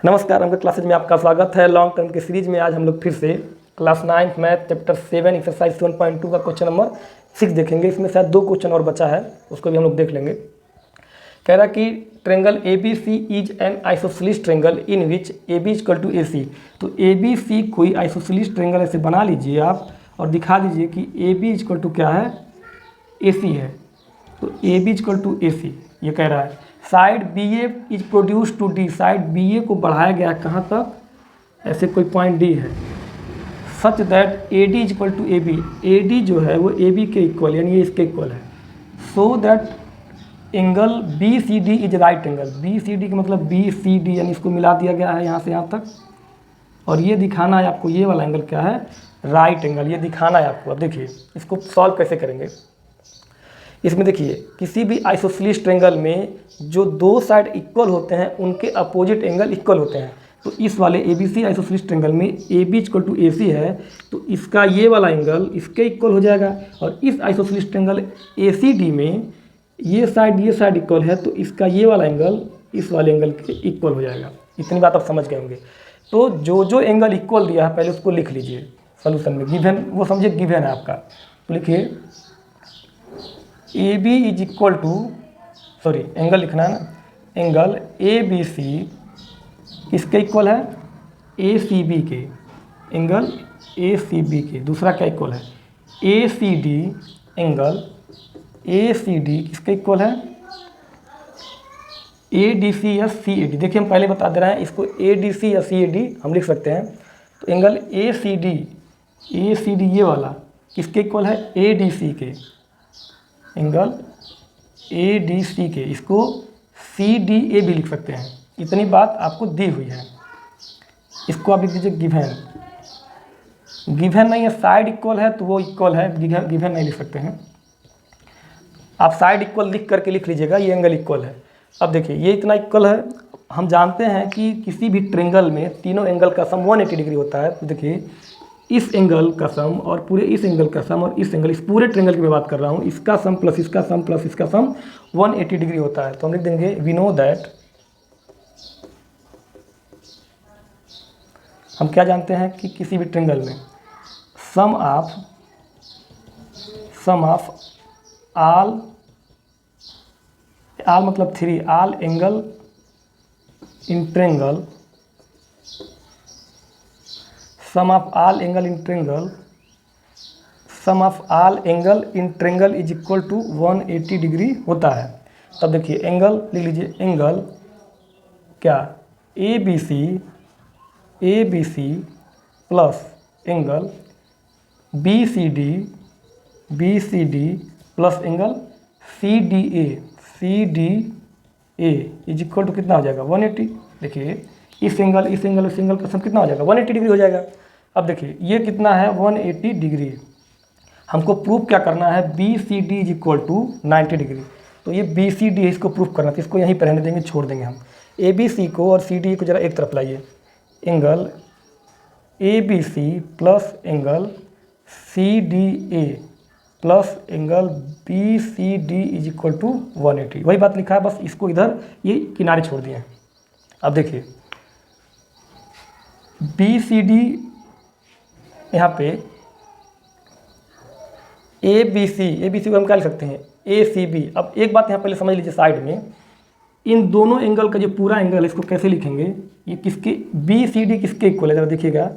नमस्कार, हमके क्लासेज में आपका स्वागत है। लॉन्ग टर्म के सीरीज में आज हम लोग फिर से क्लास 9 मैथ चैप्टर 7 एक्सरसाइज 7.2 का क्वेश्चन नंबर 6 देखेंगे। इसमें शायद 2 क्वेश्चन और बचा है, उसको भी हम लोग देख लेंगे। कह रहा कि triangle ABC is an isosceles triangle in which AB equal to AC। तो ABC कोई आइसोसेलेस ट्रेंगल ऐसे बना लीजिए आप और दिखा दीजिए कि AB इक्वल टू क्या है, AC है। तो AB इक्वल टू AC ये कह रहा है। Side BA is produce to D, side BA को बढ़ाया गया कहाँ तक, ऐसे कोई पॉइंट D है, such that AD is equal to AB, AD जो है वो AB के इक्वल यानी ये इसके इक्वल है। So that angle BCD is right angle, BCD का मतलब BCD यानी इसको मिला दिया गया है यहाँ से यहाँ तक, और ये दिखाना है आपको ये वाला एंगल क्या है, राइट एंगल, ये दिखाना है आपको। अब देखिए इसको सॉल्व कैसे करेंगे। इसमें देखिए किसी भी आइसोसेलेस ट्रेंगल में जो दो साइड इक्वल होते हैं उनके अपोजिट एंगल इक्वल होते हैं। तो इस वाले ABC आइसोसेलेस ट्रेंगल में AB इक्वल टू AC है, तो इसका ये वाला एंगल इसके इक्वल हो जाएगा। और इस आइसोसेलेस ट्रेंगल ACD में ये साइड इक्वल है, तो इसका ये वाला एंगल इस वाले एंगल के इक्वल हो जाएगा। इतनी बात आप समझ गए होंगे। तो जो एंगल इक्वल दिया है पहले उसको लिख लीजिए सोल्यूशन में, गिवन वो समझिए गिवन है आपका। तो लिखिए AB is equal to, sorry angle लिखना है ना, एंगल ABC किसके इक्वल है, ACB के, एंगल ACB के। दूसरा क्या इक्वल है, ACD, एंगल ACD किसके इक्वल है, ADC या CAD। देखिए हम पहले बता दे रहे हैं, इसको ADC या CAD हम लिख सकते हैं। तो एंगल ACD ये वाला किसके इक्वल है, ADC के, एंगल ADC के, इसको CDA भी लिख सकते हैं। इतनी बात आपको दी हुई है, इसको आप लिख दीजिए गिवन। गिवन नहीं है, साइड इक्वल है तो वो इक्वल है, गिवन नहीं लिख सकते हैं। आप साइड इक्वल लिख करके लिख लीजिएगा, ये एंगल इक्वल है। अब देखिए ये इतना इक्वल है। हम जानते हैं कि किसी भी ट्रेंगल में तीनों एंगल का सम 180 डिग्री होता है। तो देखिए इस एंगल का सम और पूरे इस एंगल का सम और इस एंगल, इस पूरे ट्रेंगल की मैं बात कर रहा हूँ, इसका सम प्लस इसका सम प्लस इसका सम 180 डिग्री होता है। तो हम लिख देंगे वी नो दैट, हम क्या जानते हैं कि किसी भी ट्रेंगल में सम ऑफ आल मतलब 3 all angle in triangle, sum of all angle in triangle is equal to 180 degree होता है। तब देखिए एंगल लिख लीजिए, एंगल क्या, ABC plus angle BCD plus angle CDA is equal to कितना हो जाएगा, 180। देखिए इस एंगल का सम कितना हो जाएगा, 180 डिग्री हो जाएगा। अब देखिए ये कितना है, 180 डिग्री। हमको प्रूफ क्या करना है, BCD is equal to 90 degree. तो ये BCD है, इसको प्रूफ करना, तो इसको यहीं पर रहने देंगे, छोड़ देंगे हम। ABC को और CDA को जरा एक तरफ लाइए, angle ABC plus angle CDA plus angle BCD is equal to 180। वही बात लिखा है, बस इसको इधर ये किनारे छोड़ दिए हैं। अब देखिए BCD यहाँ पे ABC को हम क्या लिख सकते हैं, ACB। अब एक बात यहाँ पहले समझ लीजिए, साइड में इन दोनों एंगल का जो पूरा एंगल है इसको कैसे लिखेंगे, ये किसके, BCD किसके इक्वल है, जरा देखिएगा,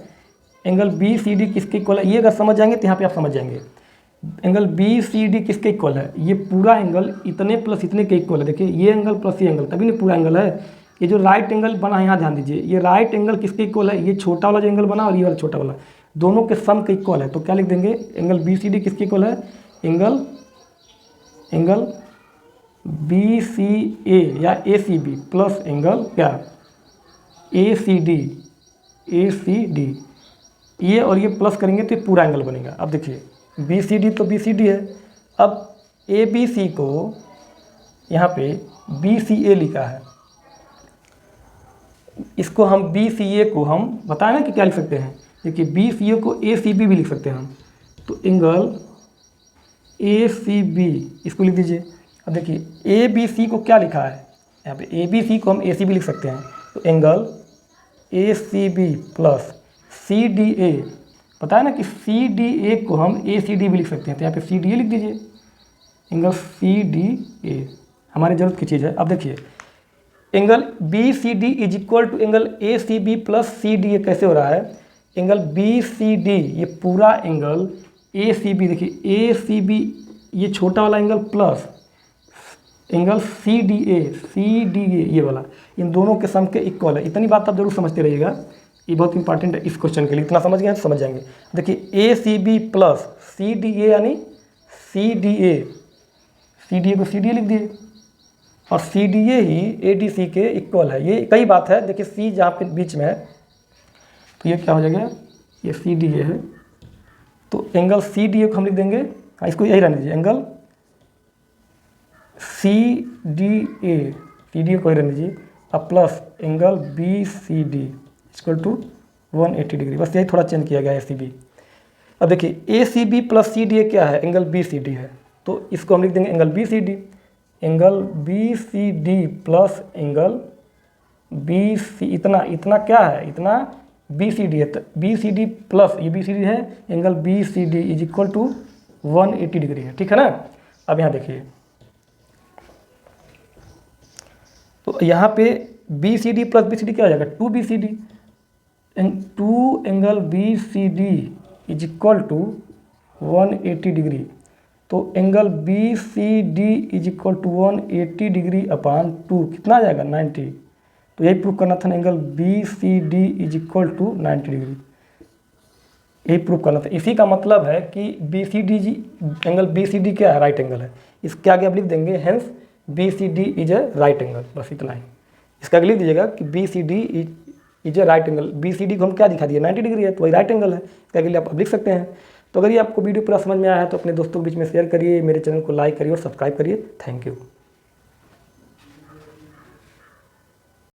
एंगल BCD किसके इक्वल है, ये अगर समझ जाएंगे तो यहाँ पे आप समझ जाएंगे। एंगल BCD किसके इक्वल है, ये पूरा एंगल इतने प्लस इतने के इक्वल है। देखिए ये एंगल प्लस ये एंगल, तभी नहीं पूरा एंगल है। ये जो राइट एंगल बना है, यहाँ ध्यान दीजिए, ये राइट एंगल किसके इक्वल है, ये छोटा वाला जो एंगल बना और ये वाला छोटा वाला, दोनों के सम के इक्वल है। तो क्या लिख देंगे, एंगल BCD किसके इक्वल है, एंगल BCA या ACB प्लस एंगल क्या, ACD, ये और ये प्लस करेंगे तो ये पूरा एंगल बनेगा। अब देखिए BCD तो BCD है, अब ABC को यहाँ पे BCA लिखा है, इसको हम BCA को हम बताएं ना कि क्या लिख सकते हैं, देखिए BCA को ACB भी लिख सकते हैं हम। तो एंगल ACB इसको लिख दीजिए। अब देखिए ABC को क्या लिखा है, यहाँ पे ABC को हम AC भी लिख सकते हैं। तो एंगल ACB प्लस CDA, पता है ना कि CDA को हम ACD भी लिख सकते हैं, तो यहाँ पे CDA लिख दीजिए, एंगल CDA हमारी ज़रूरत की चीज़ है। अब देखिए angle BCD is equal to angle ACB plus CDA कैसे हो रहा है, एंगल BCD ये पूरा एंगल ACB, देखिए ACB ये छोटा वाला एंगल प्लस एंगल CDA ये वाला, इन दोनों के सम के इक्वल है। इतनी बात आप जरूर समझते रहिएगा, ये बहुत इंपॉर्टेंट है इस क्वेश्चन के लिए। इतना समझ गए तो समझ जाएंगे। देखिए ACB प्लस CDA यानी CDA को CDA लिख दिए, और CDA ही ADC के इक्वल है। ये कई बात है, देखिए C जहाँ पे बीच में है तो ये क्या हो जाएगा, ये CDA है, तो एंगल CDA को हम लिख देंगे, हाँ इसको यही रहने दीजिए, एंगल CDA को ही रहने दीजिए, अब plus angle BCD equal to 180 degree, बस यही थोड़ा चेंज किया गया ACB। अब देखिए ACB प्लस CDA क्या है, एंगल BCD है, तो इसको हम लिख देंगे angle BCD plus angle BC, इतना क्या है, इतना BCD है, तो BCD प्लस ये BCD है, angle BCD is equal to 180 degree है, ठीक है ना। अब यहाँ देखिए, तो यहाँ पे BCD प्लस BCD क्या हो जाएगा, 2BCD, 2 angle BCD is equal to 180 degree, तो angle BCD is equal to 180 degree upon 2 कितना आ जाएगा, 90। तो यही प्रूव करना था ना, angle BCD is equal to 90 degree, यही प्रूव करना था। इसी का मतलब है कि एंगल BCD क्या है, राइट एंगल है। इसके आगे आप लिख देंगे hence BCD is a right angle, बस इतना ही। इसका आगे लिख दीजिएगा कि BCD is a right angle, BCD को हम क्या दिखा दिए, 90 डिग्री है, तो वही राइट एंगल है। इसके आगे आप लिख सकते हैं। तो अगर ये आपको वीडियो पूरा समझ में आया है तो अपने दोस्तों के बीच में शेयर करिए, मेरे चैनल को लाइक करिए और सब्सक्राइब करिए। Thank you.